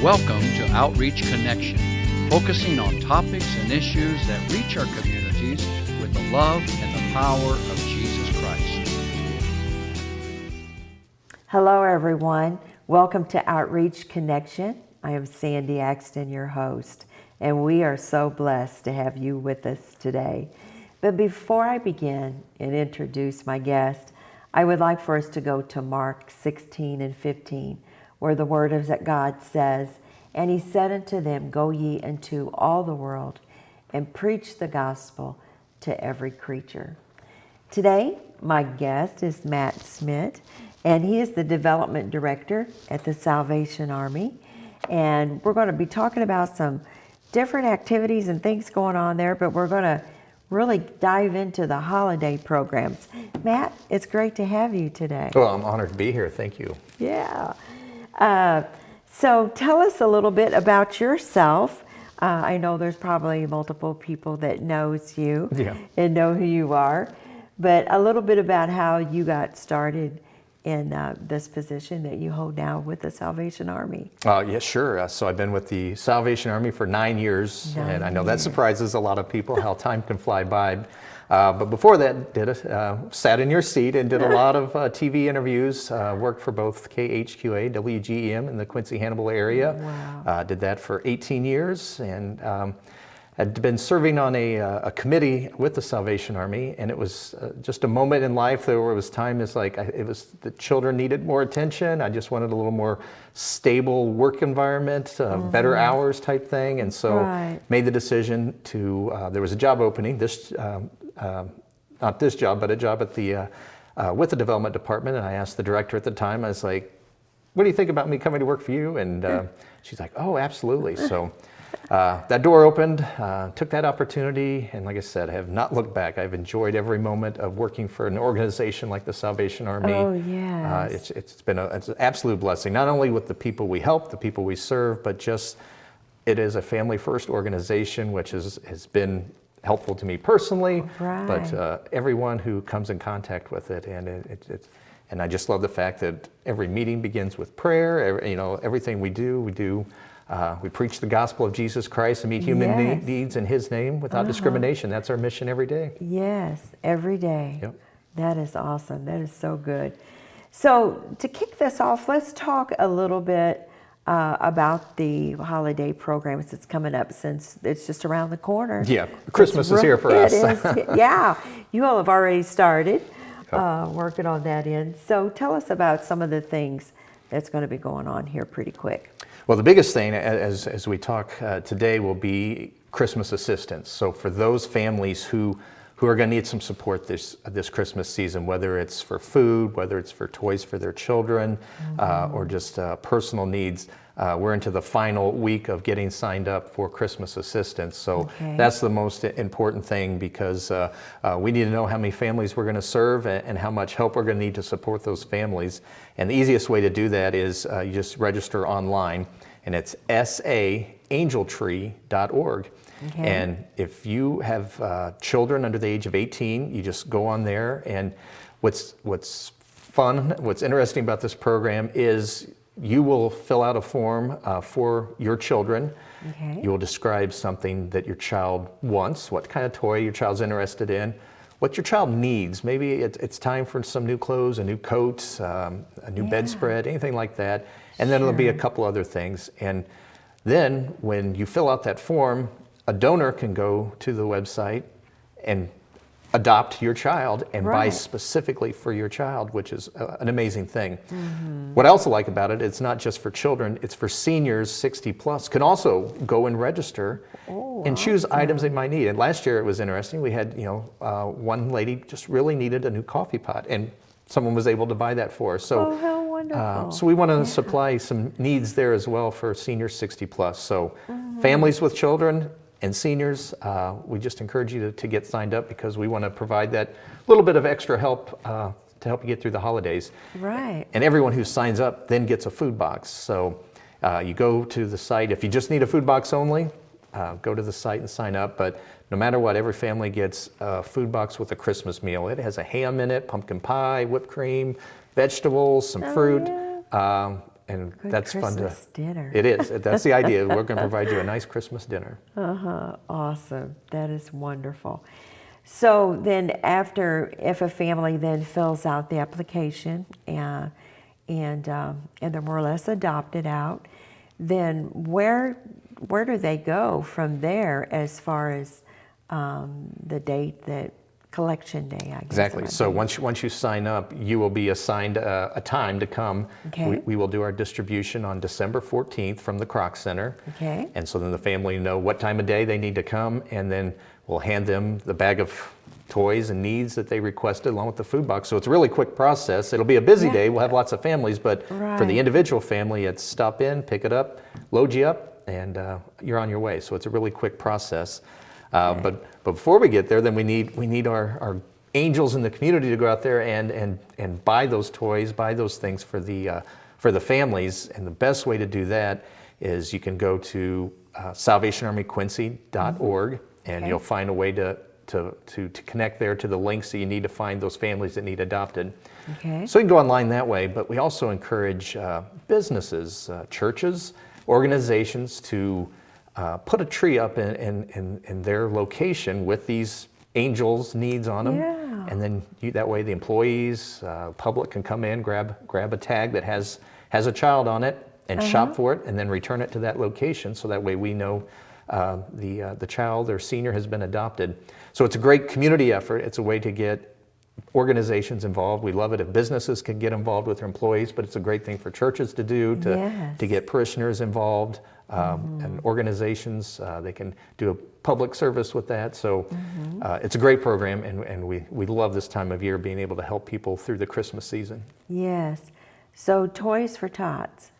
Welcome to Outreach Connection, focusing on topics and issues that reach our communities with the love and the power of Jesus Christ. Hello, everyone. Welcome to Outreach Connection. I am Sandy Axton, your host, and we are so blessed to have you with us today. But before I begin and introduce my guest, I would like for us to go to Mark 16 and 15, where the word of God says, "And he said unto them, Go ye into all the world, and preach the gospel to every creature." Today, my guest is Matt Smith, and he is the Development Director at the Salvation Army. And we're going to be talking about some different activities and things going on there, but we're going to really dive into the holiday programs. Matt, it's great to have you today. Well, I'm honored to be here. Thank you. Yeah. So tell us a little bit about yourself. I know there's probably multiple people that knows you and know who you are, but a little bit about how you got started in this position that you hold now with the Salvation Army. Yeah, sure. So I've been with the Salvation Army for 9 years, and I know that surprises a lot of people how time can fly by. But before that, sat in your seat and did a lot of TV interviews, worked for both KHQA, WGEM in the Quincy Hannibal area. Wow. Did that for 18 years, and had been serving on a committee with the Salvation Army, and it was just a moment in life there where it was time, the children needed more attention. I just wanted a little more stable work environment, better hours type thing, and so made the decision to, there was a job opening, not this job, but a job at the, with the development department, and I asked the director at the time, I was like, "What do you think about me coming to work for you?" And she's like, "Oh, absolutely." So that door opened, took that opportunity, and like I said, I have not looked back. I've enjoyed every moment of working for an organization like the Salvation Army. Oh, yes. It's been it's an absolute blessing, not only with the people we help, the people we serve, but just it is a family-first organization, which has been helpful to me personally, but everyone who comes in contact with it, and and I just love the fact that every meeting begins with prayer. Everything we do, we preach the gospel of Jesus Christ and meet human needs in His name without discrimination. That's our mission every day. Yes, every day. Yep. That is awesome. That is so good. So to kick this off, let's talk a little bit about the holiday programs that's coming up, since it's just around the corner. Yeah, Christmas is here for us. It is. Yeah, you all have already started working on that end. So tell us about some of the things that's going to be going on here pretty quick. Well, the biggest thing, as we talk today, will be Christmas assistance. So for those families who are going to need some support this Christmas season, whether it's for food, whether it's for toys for their children, or just personal needs, we're into the final week of getting signed up for Christmas assistance. So that's the most important thing, because we need to know how many families we're going to serve and how much help we're going to need to support those families. And the easiest way to do that is you just register online, and it's saangeltree.org. And if you have children under the age of 18, you just go on there. And what's interesting about this program is you will fill out a form for your children. You will describe something that your child wants, what kind of toy your child's interested in, what your child needs. Maybe it's time for some new clothes, a new coat, a new bedspread, anything like that. And then there'll be a couple other things. And then when you fill out that form, a donor can go to the website and adopt your child and buy specifically for your child, which is an amazing thing. What I also like about it, it's not just for children, it's for seniors 60 plus, can also go and register and choose items they might need. And last year it was interesting. We had, one lady just really needed a new coffee pot, and someone was able to buy that for her. So, how wonderful. So we want to supply some needs there as well for seniors 60 plus. So families with children and seniors, we just encourage you to get signed up, because we want to provide that little bit of extra help to help you get through the holidays. Right. And everyone who signs up then gets a food box. So you go to the site. If you just need a food box only, go to the site and sign up. But no matter what, every family gets a food box with a Christmas meal. It has a ham in it, pumpkin pie, whipped cream, vegetables, some fruit. and Good that's fun to. Christmas dinner. It is. That's the idea. We're going to provide you a nice Christmas dinner. Awesome. That is wonderful. So then if a family then fills out the application and they're more or less adopted out, then where do they go from there as far as the date that collection day, I guess? Exactly. So once you sign up, you will be assigned a time to come. Okay. We will do our distribution on December 14th from the Croc Center. Okay. And so then the family know what time of day they need to come, and then we'll hand them the bag of toys and needs that they requested along with the food box. So it's a really quick process. It'll be a busy day. We'll have lots of families, but for the individual family, it's stop in, pick it up, load you up, and you're on your way. So it's a really quick process. But before we get there, then we need our angels in the community to go out there and buy those toys, buy those things for the families. And the best way to do that is you can go to SalvationArmyQuincy.org, and you'll find a way to connect there to the links that you need to find those families that need adopted. Okay. So you can go online that way, but we also encourage businesses, churches, organizations to put a tree up in their location with these angels' needs on them. Yeah. And then that way the employees, public can come in, grab a tag that has a child on it and shop for it, and then return it to that location, so that way we know the child or senior has been adopted. So it's a great community effort. It's a way to get organizations involved. We love it if businesses can get involved with their employees, but it's a great thing for churches to do, to get parishioners involved, and organizations. They can do a public service with that. So it's a great program, and we love this time of year, being able to help people through the Christmas season. Yes. So Toys for Tots.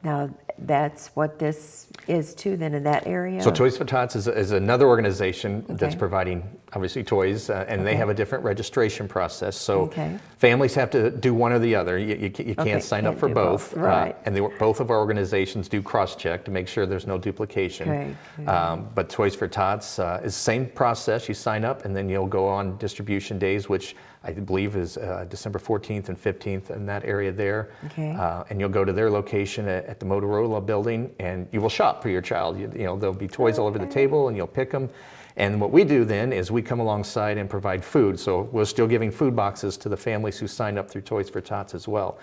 Now, that's what this is too, then, in that area? So Toys for Tots is another organization that's providing, obviously, toys, and they have a different registration process. So families have to do one or the other. You can't sign up for both. Right. And both of our organizations do cross-check to make sure there's no duplication. But Toys for Tots is the same process. You sign up, and then you'll go on distribution days, which I believe is December 14th and 15th in that area there. And you'll go to their location at the Motorola building, and you will shop for your child. You know, there'll be toys all over the table, and you'll pick them. And what we do then is we come alongside and provide food. So we're still giving food boxes to the families who sign up through Toys for Tots as well.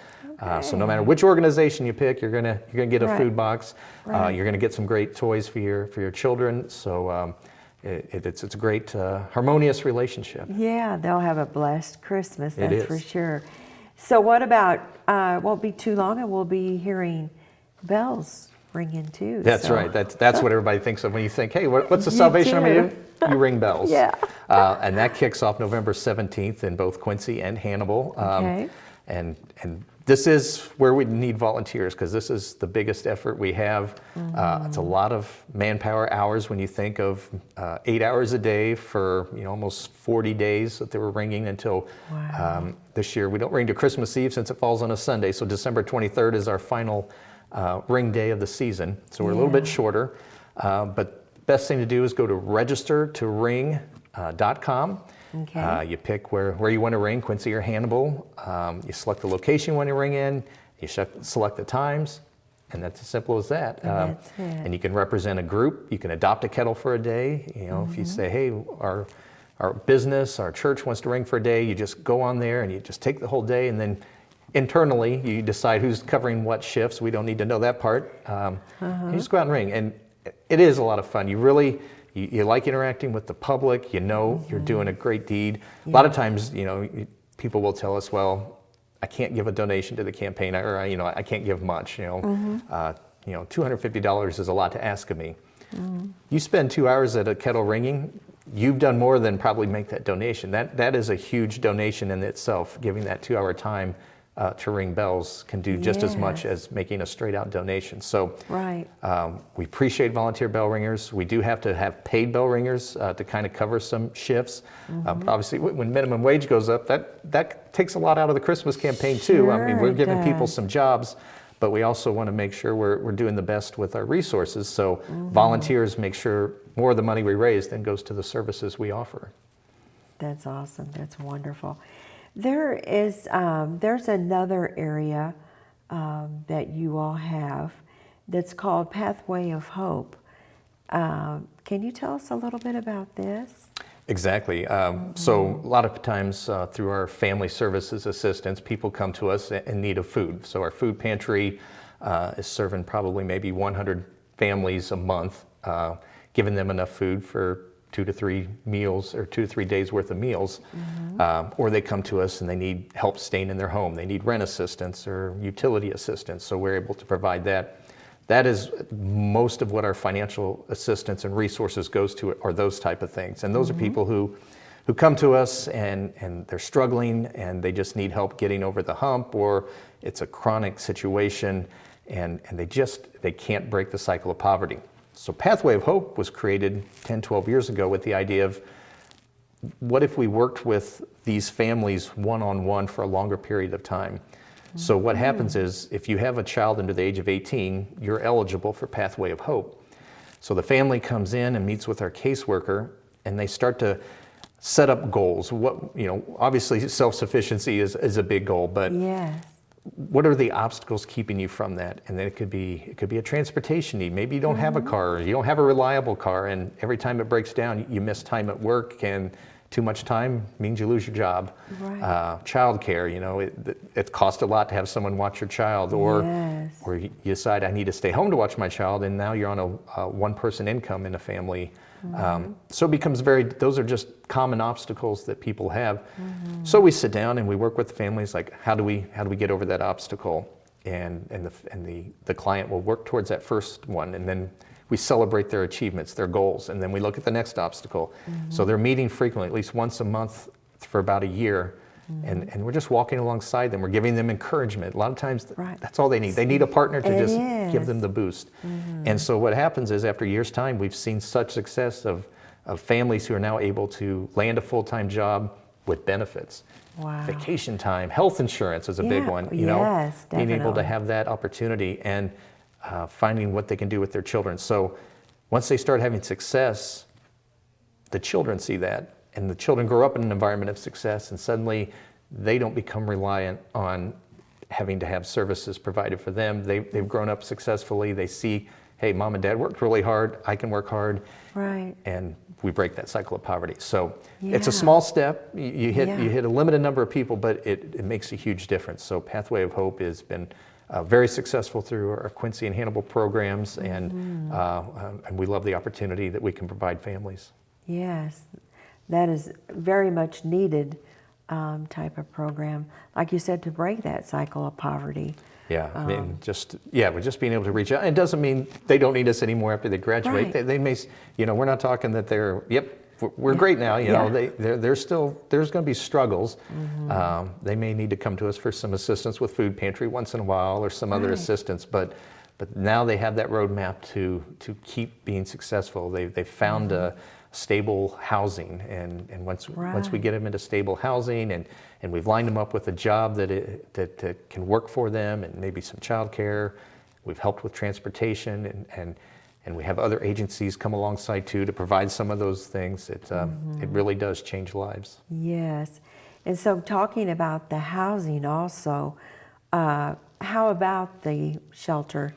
So no matter which organization you pick, you're gonna get a food box. You're gonna get some great toys for your children. So it's a great harmonious relationship. Yeah, they'll have a blessed Christmas, that's for sure. So what about, it won't be too long and we'll be hearing bells ringing too. That's right. That's what everybody thinks of when you think, hey, what's the Salvation Army do? You ring bells. And that kicks off November 17th in both Quincy and Hannibal. And this is where we need volunteers, because this is the biggest effort we have. It's a lot of manpower hours when you think of 8 hours a day for almost 40 days that they were ringing until this year. We don't ring to Christmas Eve since it falls on a Sunday, so December 23rd is our final ring day of the season. So we're a little bit shorter, but best thing to do is go to registertoring.com. You pick where you want to ring, Quincy or Hannibal. You select the location you want to ring in. You select the times, and that's as simple as that. That's it. And you can represent a group. You can adopt a kettle for a day. If you say, hey, our business, our church wants to ring for a day, you just go on there and you just take the whole day, and then internally you decide who's covering what shifts. We don't need to know that part. You just go out and ring, and it is a lot of fun. You like interacting with the public. You're doing a great deed. A lot of times, people will tell us, well, I can't give a donation to the campaign, or I can't give much. $250 is a lot to ask of me. You spend 2 hours at a kettle ringing, you've done more than probably make that donation. That is a huge donation in itself. Giving that 2 hour time to ring bells can do just as much as making a straight out donation. So we appreciate volunteer bell ringers. We do have to have paid bell ringers to kind of cover some shifts. But obviously when minimum wage goes up, that takes a lot out of the Christmas campaign too. We're giving people some jobs, but we also want to make sure we're doing the best with our resources. So volunteers make sure more of the money we raise then goes to the services we offer. That's awesome. That's wonderful. There's another area that you all have that's called Pathway of Hope. Can you tell us a little bit about this? Exactly. So a lot of times through our family services assistance, people come to us in need of food. So our food pantry is serving probably maybe 100 families a month, giving them enough food for 2 to 3 meals or 2 to 3 days worth of meals. Or they come to us and they need help staying in their home. They need rent assistance or utility assistance. So we're able to provide that. That is most of what our financial assistance and resources goes to, are those type of things. And those are people who come to us and they're struggling and they just need help getting over the hump, or it's a chronic situation and they can't break the cycle of poverty. So Pathway of Hope was created 10, 12 years ago with the idea of, what if we worked with these families one-on-one for a longer period of time? So what happens is, if you have a child under the age of 18, you're eligible for Pathway of Hope. So the family comes in and meets with our caseworker, and they start to set up goals. Obviously self-sufficiency is a big goal, but Yes. what are the obstacles keeping you from that? And then it could be a transportation need. Maybe you don't have a car, or you don't have a reliable car, and every time it breaks down, you miss time at work, and too much time means you lose your job. Right. Childcare, it costs a lot to have someone watch your child, or Yes. or you decide, I need to stay home to watch my child, and now you're on a one-person income in a family. So it becomes those are just common obstacles that people have. So we sit down and we work with the families, like, how do we get over that obstacle? And the client will work towards that first one, and then we celebrate their achievements, their goals, and then we look at the next obstacle. So they're meeting frequently, at least once a month for about a year, and we're just walking alongside them. We're giving them encouragement. A lot of times that's all they need. They need a partner to just give them the boost. And so what happens is, after a year's time, we've seen such success of families who are now able to land a full-time job with benefits. Wow. Vacation time, health insurance is a big one. Yes, being able to definitely. have that opportunity, and finding what they can do with their children. So once they start having success, the children see that, and the children grow up in an environment of success, and suddenly they don't become reliant on having to have services provided for them. They've grown up successfully. They see, hey, mom and dad worked really hard, I can work hard. Right. And we break that cycle of poverty. So it's a Yeah. small step. You hit a limited number of people, but it makes a huge difference. So Pathway of Hope has been very successful through our Quincy and Hannibal programs, and we love the opportunity that we can provide families. Yes, that is very much needed type of program, like you said, to break that cycle of poverty. Yeah, I mean, with just being able to reach out. It doesn't mean they don't need us anymore after they graduate. Right. They may, we're not talking that we're great now. There's going to be struggles. They may need to come to us for some assistance with food pantry once in a while, or some other assistance. But now they have that roadmap to keep being successful. They've found a stable housing, and once we get them into stable housing, and we've lined them up with a job that can work for them, and maybe some childcare. We've helped with transportation, and we have other agencies come alongside too to provide some of those things. It really does change lives. Yes, and so talking about the housing also, how about the shelter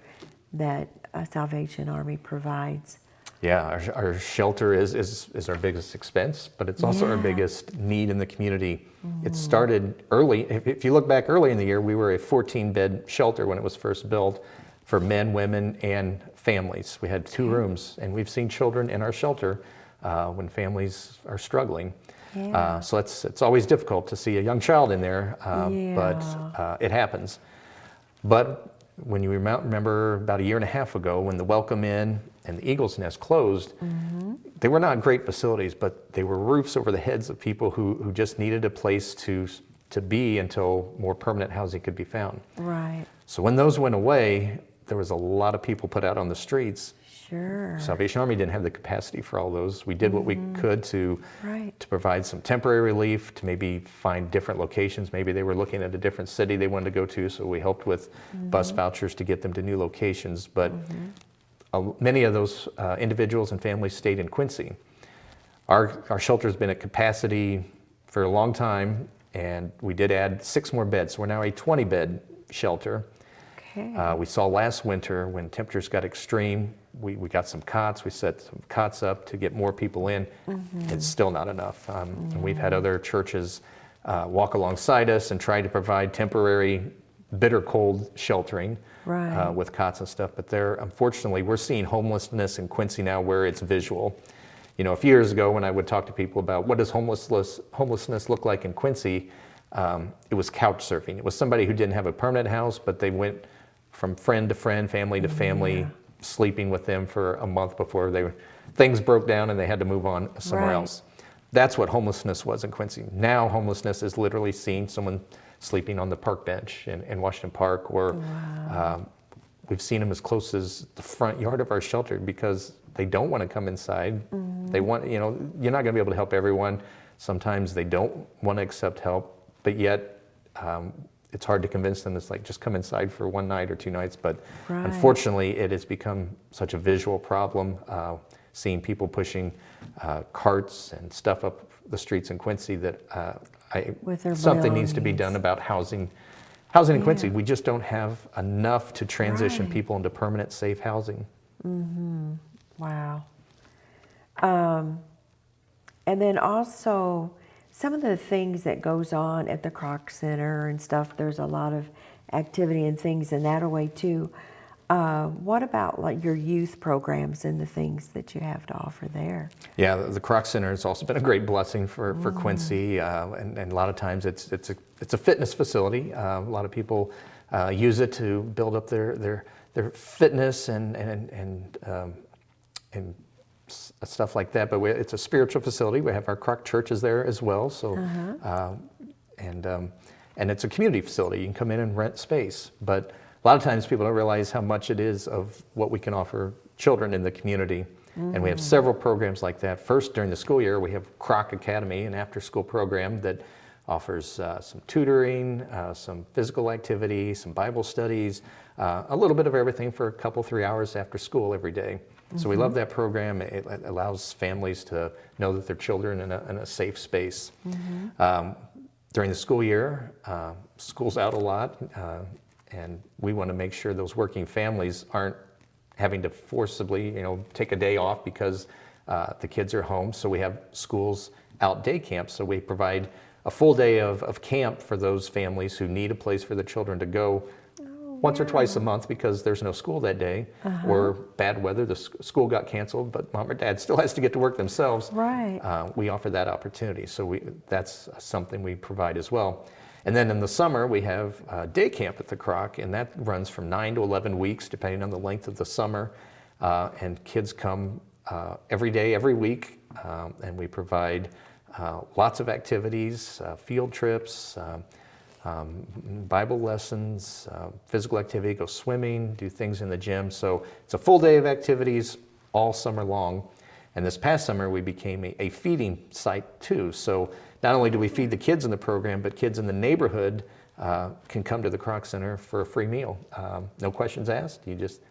that Salvation Army provides? Yeah, our shelter is our biggest expense, but it's also our biggest need in the community. It started early. If you look back early in the year, we were a 14-bed shelter when it was first built, for men, women, and families. We had 2 rooms, and we've seen children in our shelter when families are struggling. So it's always difficult to see a young child in there, but it happens. But when you remember about a year and a half ago, when the Welcome Inn and the Eagle's Nest closed, they were not great facilities, but they were roofs over the heads of people who just needed a place to be until more permanent housing could be found. Right. So when those went away, there was a lot of people put out on the streets. Sure. Salvation Army didn't have the capacity for all those. We did what we could to provide some temporary relief, to maybe find different locations. Maybe they were looking at a different city they wanted to go to, so we helped with bus vouchers to get them to new locations. But many of those individuals and families stayed in Quincy. Our shelter's been at capacity for a long time, and we did add 6 more beds. So we're now a 20-bed shelter. Okay. We saw last winter when temperatures got extreme, we got some cots, we set some cots up to get more people in. It's still not enough. And we've had other churches walk alongside us and try to provide temporary bitter cold sheltering Right. with cots and stuff. But unfortunately, we're seeing homelessness in Quincy now where it's visual. You know, a few years ago when I would talk to people about what does homelessness look like in Quincy, it was couch surfing. It was somebody who didn't have a permanent house, but they went from friend to friend, family to family, sleeping with them for a month before things broke down and they had to move on somewhere Right. else. That's what homelessness was in Quincy. Now homelessness is literally seeing someone sleeping on the park bench in Washington Park, or we've seen them as close as the front yard of our shelter because they don't want to come inside. They want, you know, you're not going to be able to help everyone. Sometimes they don't want to accept help, but yet it's hard to convince them. It's like, just come inside for one night or 2 nights. But Right. unfortunately, it has become such a visual problem, seeing people pushing carts and stuff up the streets in Quincy that With their something needs to be belongings. done about housing. Housing in Quincy, we just don't have enough to transition Right. people into permanent, safe housing. Wow. And then also some of the things that goes on at the Kroc Center and stuff, there's a lot of activity and things in that way too. What about like your youth programs and the things that you have to offer there? Yeah, the Kroc Center has also been a great blessing for Quincy, and a lot of times it's a fitness facility. A lot of people use it to build up their fitness and stuff like that. But it's a spiritual facility. We have our Kroc churches there as well. So, and it's a community facility. You can come in and rent space, but a lot of times people don't realize how much it is of what we can offer children in the community. And we have several programs like that. First, during the school year, we have Kroc Academy, an after-school program that offers some tutoring, some physical activity, some Bible studies, a little bit of everything for a couple, 3 hours after school every day. So we love that program. It allows families to know that their children in a safe space. During the school year, school's out a lot, and we want to make sure those working families aren't having to forcibly, take a day off because the kids are home. So we have schools out day camps. So we provide a full day of camp for those families who need a place for the children to go once or twice a month because there's no school that day or bad weather. The school got canceled, but mom or dad still has to get to work themselves. Right. We offer that opportunity. So that's something we provide as well. And then in the summer, we have day camp at the Kroc, and that runs from 9 to 11 weeks, depending on the length of the summer. And kids come every day, every week, and we provide lots of activities, field trips, Bible lessons, physical activity, go swimming, do things in the gym. So it's a full day of activities all summer long. And this past summer, we became a feeding site too. So not only do we feed the kids in the program, but kids in the neighborhood can come to the Kroc Center for a free meal. No questions asked.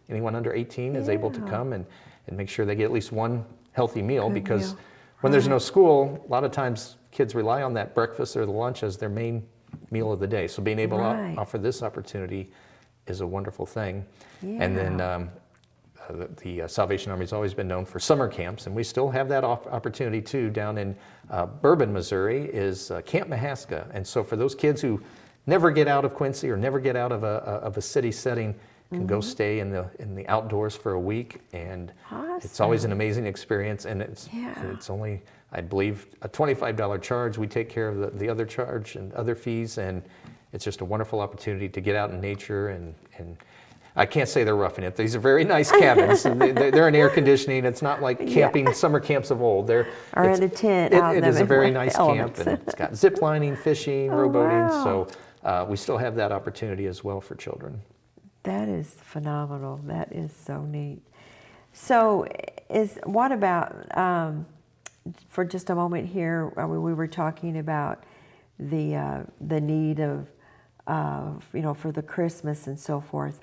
Anyone under 18 is able to come and make sure they get at least one healthy meal. Good Because meal. when there's no school, a lot of times kids rely on that breakfast or the lunch as their main meal of the day. So being able Right. to offer this opportunity is a wonderful thing. And Yeah. then the Salvation Army has always been known for summer camps, and we still have that opportunity too. Down in Bourbon, Missouri is Camp Mahaska. And so for those kids who never get out of Quincy or never get out of a city setting, can go stay in the outdoors for a week, and it's always an amazing experience. And it's only, I believe, a $25 charge. We take care of the other charge and other fees, and it's just a wonderful opportunity to get out in nature. And I can't say they're roughing it. These are very nice cabins. They're in air conditioning. It's not like camping summer camps of old. Or in a tent. It is a very nice camp, and it's got zip lining, fishing, rowboating. Wow. So we still have that opportunity as well for children. That is phenomenal. That is so neat. So what about, for just a moment here, we were talking about the need of for the Christmas and so forth.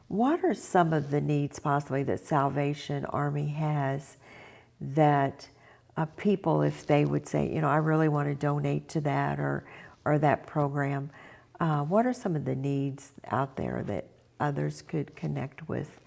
What are some of the needs possibly that Salvation Army has that people, if they would say, I really want to donate to that or that program, what are some of the needs out there that others could connect with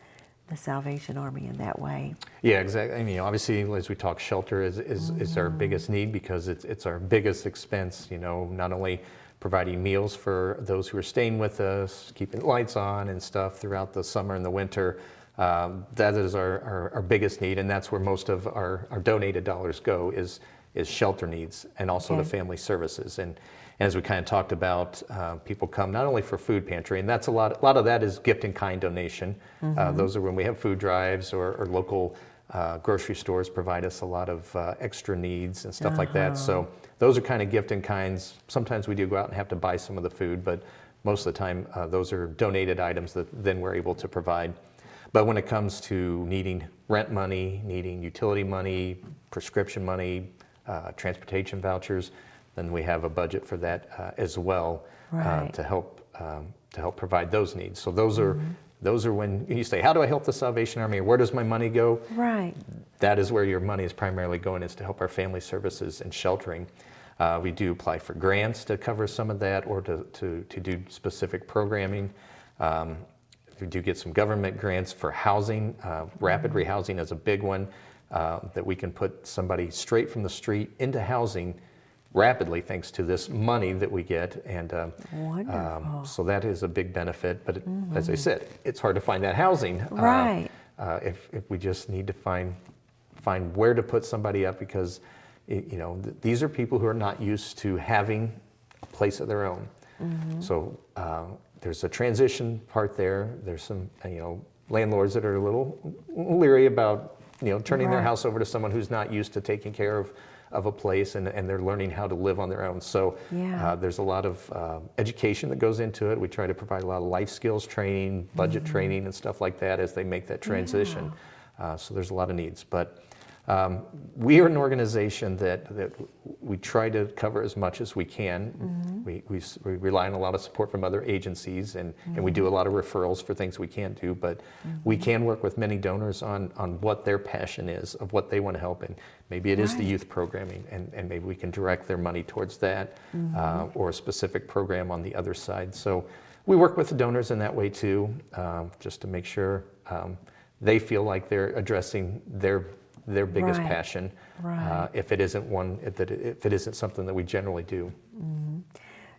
the Salvation Army in that way. Yeah, exactly. I mean, obviously, as we talk, shelter is our biggest need because it's our biggest expense. Not only providing meals for those who are staying with us, keeping lights on and stuff throughout the summer and the winter. That is our biggest need, and that's where most of our donated dollars go is shelter needs and also the family services. And as we kind of talked about, people come not only for food pantry, and that's a lot of that is gift in kind donation. Those are when we have food drives or local grocery stores provide us a lot of extra needs and stuff like that. So those are kind of gift in kinds. Sometimes we do go out and have to buy some of the food, but most of the time those are donated items that then we're able to provide. But when it comes to needing rent money, needing utility money, prescription money, transportation vouchers, then we have a budget for that as well to help provide those needs. So those are when you say, how do I help the Salvation Army? Where does my money go? Right. That is where your money is primarily going, is to help our family services and sheltering. We do apply for grants to cover some of that or to do specific programming. We do get some government grants for housing. Rapid rehousing is a big one, that we can put somebody straight from the street into housing rapidly thanks to this money that we get. And Wonderful. so that is a big benefit. But as I said, it's hard to find that housing. Right. If we just need to find where to put somebody up, because these are people who are not used to having a place of their own. So there's a transition part there. There's some landlords that are a little leery about turning their house over to someone who's not used to taking care of a place, and they're learning how to live on their own. So there's a lot of education that goes into it. We try to provide a lot of life skills training, budget training, and stuff like that as they make that transition. So there's a lot of needs. But we are an organization that we try to cover as much as we can. We rely on a lot of support from other agencies, and we do a lot of referrals for things we can't do, but we can work with many donors on what their passion is, of what they want to help. And maybe it is the youth programming, and maybe we can direct their money towards that, or a specific program on the other side. So we work with the donors in that way too, just to make sure they feel like they're addressing their biggest passion, if it isn't something that we generally do.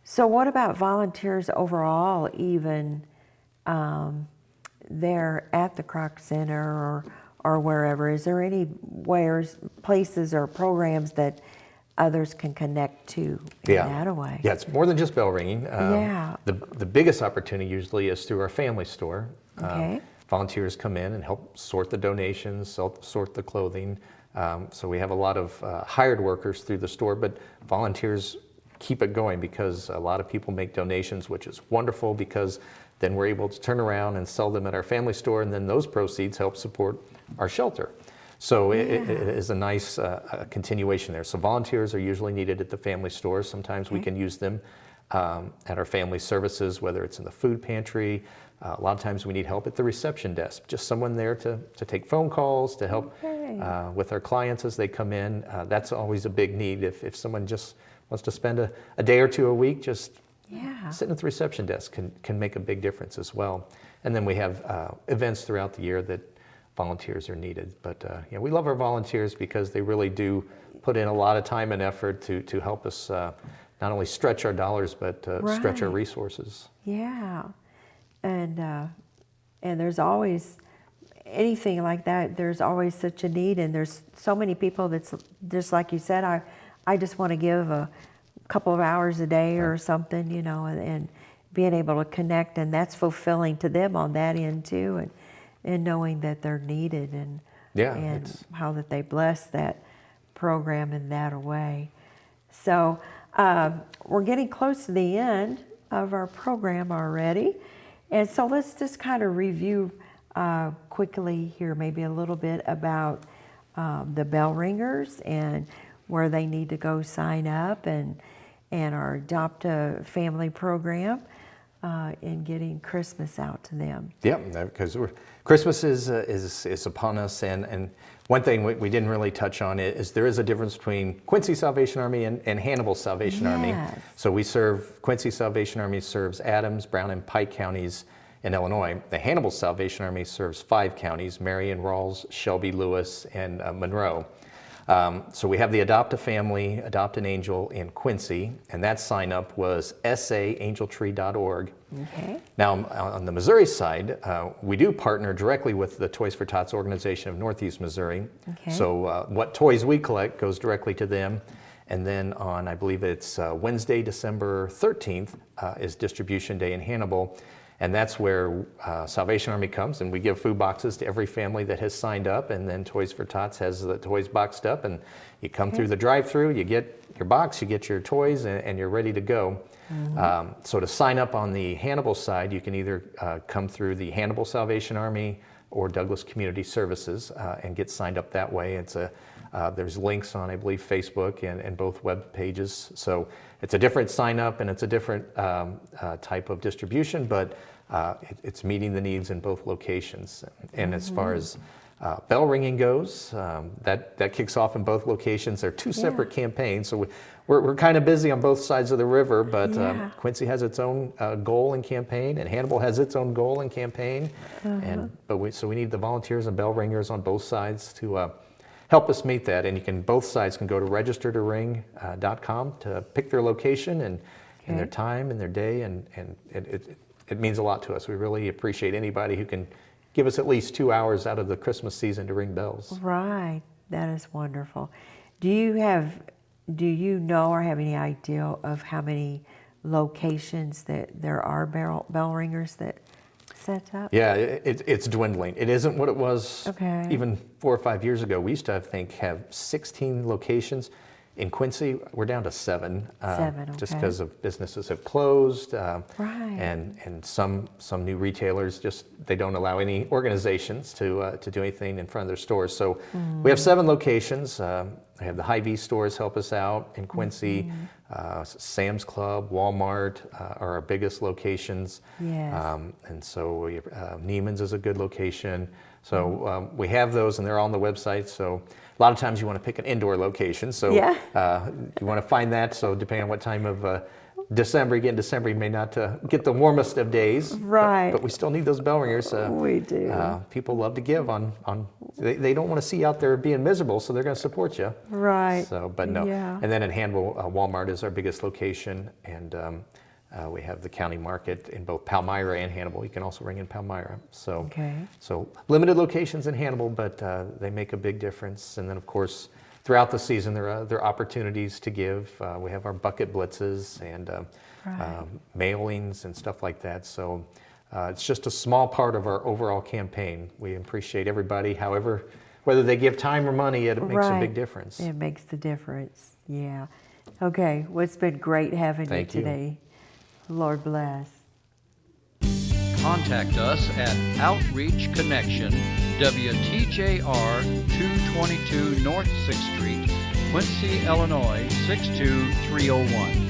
So what about volunteers overall, even there at the Kroc Center or wherever? Is there any places or programs that others can connect to in that way? Yeah, it's more than just bell ringing. The biggest opportunity usually is through our family store. Volunteers come in and help sort the donations, sort the clothing. So we have a lot of hired workers through the store, but volunteers keep it going because a lot of people make donations, which is wonderful because then we're able to turn around and sell them at our family store, and then those proceeds help support our shelter. So it is a nice continuation there. So volunteers are usually needed at the family store. Sometimes we can use them at our family services, whether it's in the food pantry. A lot of times we need help at the reception desk, just someone there to take phone calls, to help with our clients as they come in. That's always a big need. If someone just wants to spend a day or two a week, just sitting at the reception desk can make a big difference as well. And then we have events throughout the year that volunteers are needed. But we love our volunteers because they really do put in a lot of time and effort to help us not only stretch our dollars, but stretch our resources. And there's always anything like that. There's always such a need, and there's so many people that's just like you said. I just want to give a couple of hours a day or something, and being able to connect, and that's fulfilling to them on that end too, and knowing that they're needed, and how that they bless that program in that way. So we're getting close to the end of our program already. And so let's just kind of review quickly here, maybe a little bit about the bell ringers and where they need to go sign up, and our Adopt a Family program in getting Christmas out to them. Yeah, because Christmas is upon us, and one thing we didn't really touch on is there is a difference between Quincy Salvation Army and Hannibal Salvation Army. So Quincy Salvation Army serves Adams, Brown, and Pike counties, in Illinois. The Hannibal Salvation Army serves 5 counties: Marion, Rawls, Shelby, Lewis, and Monroe. So we have the Adopt a Family, Adopt an Angel in Quincy, and that sign up was saangeltree.org. Okay. Now, on the Missouri side, we do partner directly with the Toys for Tots organization of Northeast Missouri. Okay. So what toys we collect goes directly to them. And then on, I believe it's Wednesday, December 13th, is distribution day in Hannibal. And that's where Salvation Army comes, and we give food boxes to every family that has signed up, and then Toys for Tots has the toys boxed up, and you come through the drive-through, you get your box, you get your toys, and you're ready to go. So to sign up on the Hannibal side, you can either come through the Hannibal Salvation Army or Douglas Community Services and get signed up that way. It's there's links on, I believe, Facebook and both web pages. So it's a different sign up and it's a different type of distribution, but it's meeting the needs in both locations. And as far as bell ringing goes, that kicks off in both locations. They're 2 separate campaigns, so we're kind of busy on both sides of the river, but Quincy has its own goal and campaign, and Hannibal has its own goal and campaign. So we need the volunteers and bell ringers on both sides to help us meet that. And both sides can go to registertoring.com to pick their location and their time and their day, and it means a lot to us. We really appreciate anybody who can give us at least 2 hours out of the Christmas season to ring bells. Right, that is wonderful. Do you know or have any idea of how many locations that there are bell ringers that set up? Yeah, it's dwindling. It isn't what it was even 4 or 5 years ago. We used to, I think, have 16 locations. In Quincy, we're down to 7. Just because of businesses have closed, and some new retailers they don't allow any organizations to do anything in front of their stores. So we have 7 locations. We have the Hy-Vee stores help us out in Quincy. Sam's Club, Walmart are our biggest locations. Yes. And so Neiman's is a good location. So we have those, and they're all on the website. So a lot of times you want to pick an indoor location. So you want to find that. So depending on what time of December, again, December, you may not get the warmest of days. Right. But we still need those bell ringers. We do. People love to give they don't want to see you out there being miserable, so they're going to support you. Right. So, but no. Yeah. And then in Hannibal, Walmart is our biggest location, and we have the county market in both Palmyra and Hannibal. You can also ring in Palmyra. So, so limited locations in Hannibal, but they make a big difference. And then, of course, throughout the season, there are opportunities to give. We have our bucket blitzes and mailings and stuff like that. So it's just a small part of our overall campaign. We appreciate everybody. However, whether they give time or money, it makes a big difference. It makes the difference. Yeah. Okay. Well, it's been great having you today. Lord bless. Contact us at Outreach Connection, WTJR 222 North 6th Street, Quincy, Illinois 62301.